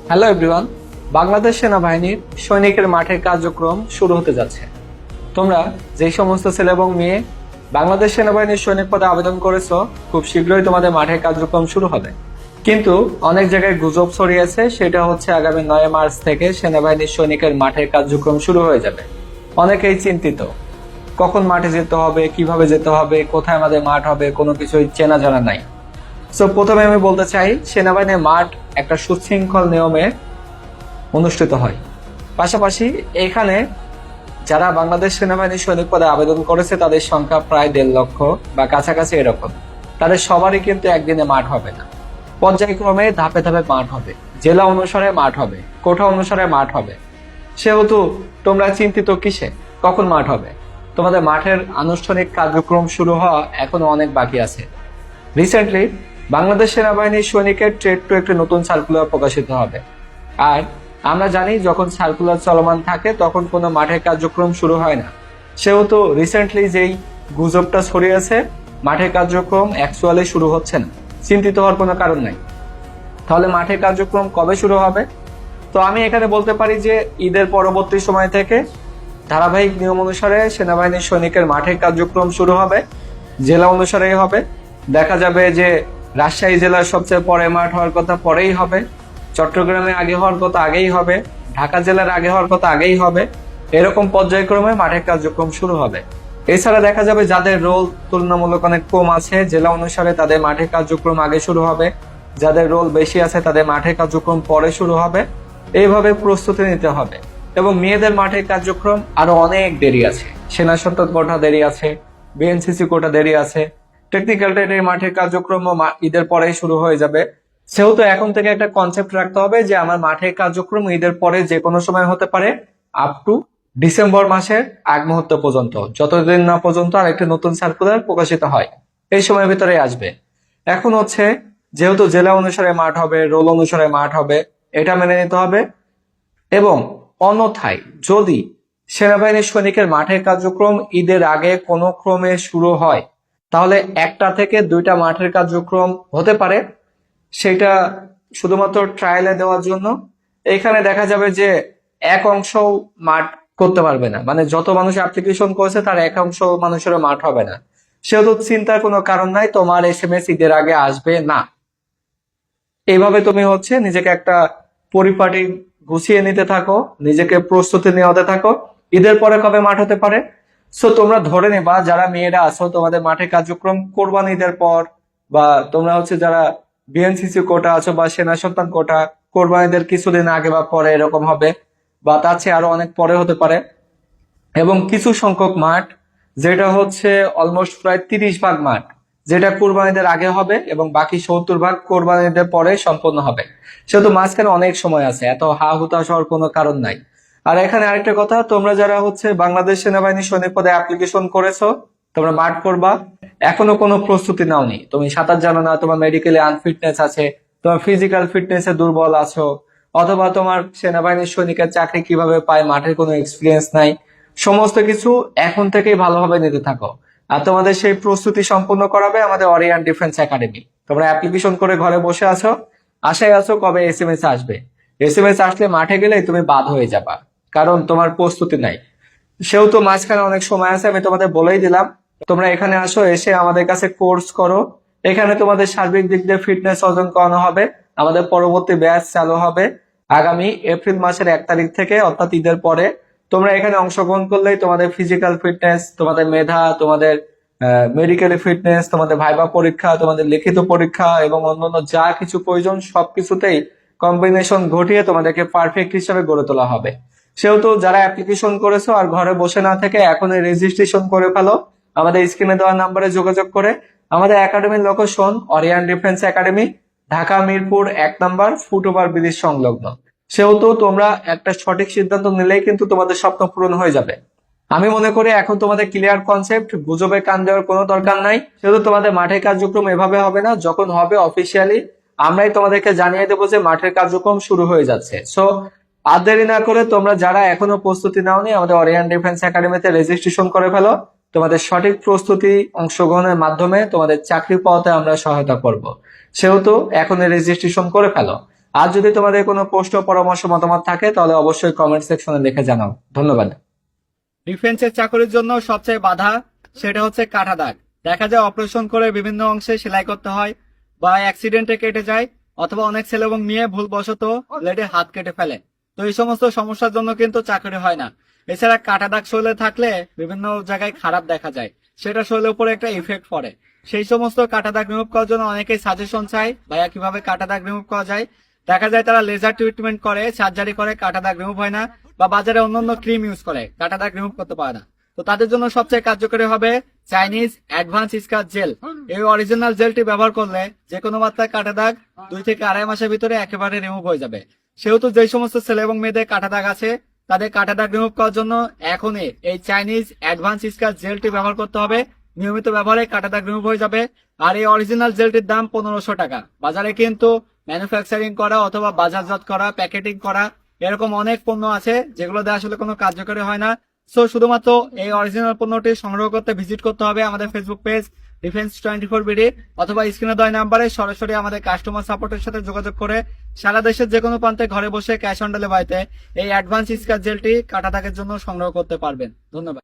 Hello everyone. Bangladesh সেনাবাহিনীর সৈনিকের মাঠের কার্যক্রম শুরু হতে যাচ্ছে। তোমরা যেই সমস্ত ছেলে এবং মেয়ে বাংলাদেশ সেনাবাহিনীর সৈনিক পদে আবেদন করেছো, খুব শীঘ্রই তোমাদের মাঠের কার্যক্রম শুরু হবে। কিন্তু অনেক জায়গায় গুজব ছড়িয়েছে, সেটা হচ্ছে আগামী 9 মার্চ থেকে সেনাবাহিনীর সৈনিকের মাঠের কার্যক্রম শুরু হয়ে যাবে। অনেকেই চিন্তিত, কখন মাঠে যেতে হবে, কিভাবে যেতে হবে, কোথায় আমাদের মাঠ হবে, কোনো কিছুই চেনা জানা নাই। সো প্রথমে আমি বলতে চাই, সেনাবাহিনীর মাঠ একটা সুশৃঙ্খল নিয়মে অনুষ্ঠিত হয়। পাশাপাশি এখানে যারা বাংলাদেশ সেনাবাহিনীর সৈনিক পদে আবেদন করেছে তাদের সংখ্যা প্রায় 1.5 লক্ষ বা কাছাকাছি এরকম। তাদের সবারই কিন্তু একদিনে মাঠ হবে না, পর্যায়ক্রমে ধাপে ধাপে মাঠ হবে, জেলা অনুসারে মাঠ হবে, কোঠা অনুসারে মাঠ হবে। সেহেতু তোমরা চিন্তিত কিসে, কখন মাঠ হবে? তোমাদের মাঠের আনুষ্ঠানিক কার্যক্রম শুরু হওয়া এখনো অনেক বাকি আছে। রিসেন্টলি বাংলাদেশ সেনাবাহিনীর সৈনিকের ট্রেড টু একটি নতুন সার্কুলার প্রকাশিত হবে। আর আমরা জানি, যখন সার্কুলার চলমান থাকে তখন কোনো মাঠের কার্যক্রম শুরু হয় না। সেহেতু রিসেন্টলি যেই গুজবটা ছড়িয়েছে, মাঠের কার্যক্রম অ্যাকচুয়ালি শুরু হচ্ছে না, চিন্তিত হওয়ার কোনো কারণ নাই। তাহলে মাঠের কার্যক্রম কবে শুরু হবে? তো আমি এখানে বলতে পারি যে ঈদের পরবর্তী সময় থেকে ধারাবাহিক নিয়ম অনুসারে সেনাবাহিনীর সৈনিকের মাঠের কার্যক্রম শুরু হবে। জেলা অনুসারেই হবে। দেখা যাবে যে রাজশাহী জেলার সবচেয়ে পরে মাঠ হওয়ার কথা পরেই হবে, চট্টগ্রামে আগে হওয়ার কথা আগেই হবে, ঢাকা জেলার আগে হওয়ার কথা আগেই হবে। এরকম পর্যায়ক্রমে মাঠের কার্যক্রম শুরু হবে। এছাড়া দেখা যাবে যাদের রোল তুলনামূলক অনেক কম আছে, জেলা অনুসারে তাদের মাঠের কার্যক্রম আগে শুরু হবে। যাদের রোল বেশি আছে তাদের মাঠের কার্যক্রম পরে শুরু হবে। এইভাবে প্রস্তুতি নিতে হবে। এবং মেয়েদের মাঠের কার্যক্রম আরো অনেক দেরি আছে। সেনা সন্তান কোটা দেরি আছে, বিএনসিসি কোটা দেরি আছে। টেকনিক্যাল ট্রেডের মাঠের কার্যক্রম ঈদের পরেই শুরু হয়ে যাবে। সেহেতু এখন থেকে একটা কনসেপ্ট রাখতে হবে যে আমার মাঠের কার্যক্রম ঈদের পরে যে কোনো সময় হতে পারে, আপ টু ডিসেম্বর মাসের আগ মুহূর্ত পর্যন্ত, যতদিন না পর্যন্ত আর একটি নতুন সার্কুলার প্রকাশিত হয়, এই সময়ের ভিতরে আসবে। এখন হচ্ছে, যেহেতু জেলা অনুসারে মাঠ হবে, রোল অনুসারে মাঠ হবে, এটা মেনে নিতে হবে। এবং অন্যথায় যদি সেনাবাহিনীর সৈনিকের মাঠের কার্যক্রম ঈদের আগে কোনো ক্রমে শুরু হয়, তাহলে 1টা থেকে 2টা মাঠের কার্যক্রম হতে পারে। সেটা শুধুমাত্র ট্রায়ালে দেওয়ার জন্য। এখানে দেখা যাবে যে এক অংশ মাঠ করতে পারবে না, মানে যত মানুষ অ্যাপ্লিকেশন করেছে তার এক অংশ মানুষেরও মাঠ হবে না। সেহেতু চিন্তার কোনো কারণ নাই, তোমার SMS ঈদের আগে আসবে না। এইভাবে তুমি হচ্ছে নিজেকে একটা পরিপাটি গুছিয়ে নিতে থাকো, নিজেকে প্রস্তুতি নেওয়াতে থাকো। ঈদের পরে কবে মাঠ হতে পারে? সো তোমরা ধরে নেবা, যারা মেয়েরা আছো তোমাদের মাঠে কার্যক্রম কোরবানি ঈদের পর, বা তোমরা হচ্ছে যারা বিএনসিসি কোটা আছো বা সেনা সন্তান কোটা, কোরবানিদের কিছুদিন আগে বা পরে এরকম হবে, বা তার চেয়ে আরো অনেক পরে হতে পারে। এবং কিছু সংখ্যক মাঠ, যেটা হচ্ছে অলমোস্ট প্রায় 30 ভাগ মাঠ, যেটা কোরবানিদের আগে হবে এবং বাকি 70 ভাগ কোরবানিদের পরে সম্পন্ন হবে। সেহেতু মাঝখানে অনেক সময় আছে, এত হা হুতাশ হওয়ার কোনো কারণ নাই। আর এখানে আরেকটা কথা, তোমরা যারা হচ্ছে বাংলাদেশ সেনাবাহিনী সৈনিক পদে অ্যাপ্লিকেশন করেছো, তোমরা মাঠ করবা, এখনো কোনো প্রস্তুতি নাওনি, তুমি সাঁতার জানো না, তোমার মেডিকেলে আনফিটনেস আছে, তোমার ফিজিক্যাল ফিটনেসে দুর্বল আছো, অথবা তোমার সেনাবাহিনীর সৈনিকের চাকরি কিভাবে পায় মাঠের কোনো এক্সপিরিয়েন্স নাই, সমস্ত কিছু এখন থেকেই ভালোভাবে নিতে থাকো। আর তোমাদের সেই প্রস্তুতি সম্পূর্ণ করাবে আমাদের অরিয়ান ডিফেন্স একাডেমি। তোমরা অ্যাপ্লিকেশন করে ঘরে বসে আছো, আশায় আছো কবে SMS আসবে। SMS আসলে মাঠে গেলে তুমি বাদ হয়ে যাবা, কারণ তোমার প্রস্তুতি নাই। সেহেতু মাঝখানে অনেক সময় আছে, আমি তোমাদের বলেই দিলাম। তোমরা এখানে আসো, এসে আমাদের কাছে কোর্স করো। এখানে তোমাদের সার্বিক দিক দিয়ে ফিটনেস অর্জন করানো হবে। আমাদের পরবর্তী ব্যাচ চালু হবে আগামী এপ্রিল মাসের 1 তারিখ থেকে, অর্থাৎ ঈদের পরে। তোমরা এখানে অংশগ্রহণ করলেই তোমাদের ফিজিক্যাল ফিটনেস, তোমাদের মেধা, তোমাদের মেডিকেল ফিটনেস, তোমাদের ভাইবা পরীক্ষা, তোমাদের লিখিত পরীক্ষা এবং অন্যান্য যা কিছু প্রয়োজন সবকিছুতেই কম্বিনেশন ঘটিয়ে তোমাদেরকে পারফেক্ট হিসাবে গড়ে তোলা হবে। সেহেতু যারা অ্যাপ্লিকেশন করেছো আর ঘরে বসে না থেকে এখনই রেজিস্ট্রেশন করে ফেলো আমাদের স্ক্রিনে দেওয়া নাম্বারে যোগাযোগ করে। আমাদের একাডেমির location Orion defence academy, Dhaka Mirpur 1 নম্বর, ফুটওভার ব্রিজ সংলগ্ন। সেহেতু তোমরা একটা সঠিক সিদ্ধান্ত নিলেই কিন্তু তোমাদের স্বপ্ন পূরণ হয়ে যাবে। আমি মনে করি এখন তোমাদের ক্লিয়ার কনসেপ্ট, গুজবে কান দেওয়ার কোনো দরকার নাই। সেহেতু তোমাদের মাঠের কার্যক্রম এভাবে হবে না, যখন হবে অফিসিয়ালি আমরাই তোমাদেরকে জানিয়ে দেবো যে মাঠের কার্যক্রম শুরু হয়ে যাচ্ছে। সো আর দেরি না করে তোমরা যারা এখনো প্রস্তুতি নাওনি, আমাদের অরিয়ান ডিফেন্স একাডেমিতে রেজিস্ট্রেশন করে ফেলো। তোমাদের সঠিক প্রস্তুতি অংশগ্রহণের মাধ্যমে তোমাদের চাকরি পাওয়াতে আমরা সহায়তা করব। সেহেতু এখনই রেজিস্ট্রেশন করে ফেলো। আর যদি তোমাদের কোনো প্রশ্ন পরামর্শ মতামত থাকে তাহলে অবশ্যই কমেন্ট সেকশনে লিখে জানাও। ধন্যবাদ। ডিফেন্সের চাকরির জন্য সবচেয়ে বাধা সেটা হচ্ছে কাটা দাগ। দেখা যায় অপারেশন করে বিভিন্ন অংশে সেলাই করতে হয় বা অ্যাক্সিডেন্টে কেটে যায়, অথবা অনেক ছেলে এবং মেয়ে ভুলবশত ব্লেডে হাত কেটে ফেলে। তো এই সমস্ত সমস্যার জন্য কিন্তু চাকরি হয় না। এছাড়া কাটা দাগ শরীরে থাকলে বিভিন্ন জায়গায় খারাপ দেখা যায়, সেটা শরীরের উপরে একটা ইফেক্ট পড়ে। সেই সমস্ত কাটা দাগ রিমুভ করার জন্য অনেকেই সাজেশন চায়, ভাইয়া কিভাবে কাটা দাগ রিমুভ করা যায়। দেখা যায় তারা লেজার ট্রিটমেন্ট করে, সার্জারি করে, কাটা দাগ রিমুভ হয় না, বা বাজারে অন্যান্য ক্রিম ইউজ করে, কাটা দাগ রিমুভ করতে পারে না। তো তাদের জন্য সবচেয়ে কার্যকরী হবে চাইনিজ অ্যাডভান্স স্কার জেল। এই অরিজিনাল জেলটি ব্যবহার করলে যে কোনো মাত্রায় কাটা দাগ 2 থেকে 2.5 মাসের ভিতরে একেবারে রিমুভ হয়ে যাবে। সেহেতু যে সমস্ত ছেলে এবং মেয়েদের কাটা দাগ আছে তাদের কাটা দাগ রিমুভ করার জন্য এখনই এই চাইনিজ অ্যাডভান্স স্কার জেলটি ব্যবহার করতে হবে। নিয়মিত ব্যবহারে কাটা দাগ রিমুভ হয়ে যাবে। আর এই অরিজিনাল জেলটির দাম 1500 টাকা। বাজারে কিন্তু ম্যানুফ্যাকচারিং করা অথবা বাজারজাত করা, প্যাকেটিং করা এরকম অনেক পণ্য আছে যেগুলোতে আসলে কোনো কার্যকরী হয় না। সো শুধুমাত্র এই অরিজিনাল পণ্যটি সংগ্রহ করতে ভিজিট করতে হবে আমাদের ফেসবুক পেজ ডিফেন্স 24 বিডি, অথবা স্ক্রিনে দেওয়া নাম্বারে সরাসরি আমাদের কাস্টমার সাপোর্টের সাথে যোগাযোগ করে সারা দেশের যে কোনো প্রান্তে ঘরে বসে ক্যাশ অন ডেলিভারিতে এই অ্যাডভান্স স্কার জেলটি কাটা দাগের জন্য সংগ্রহ করতে পারবেন। ধন্যবাদ।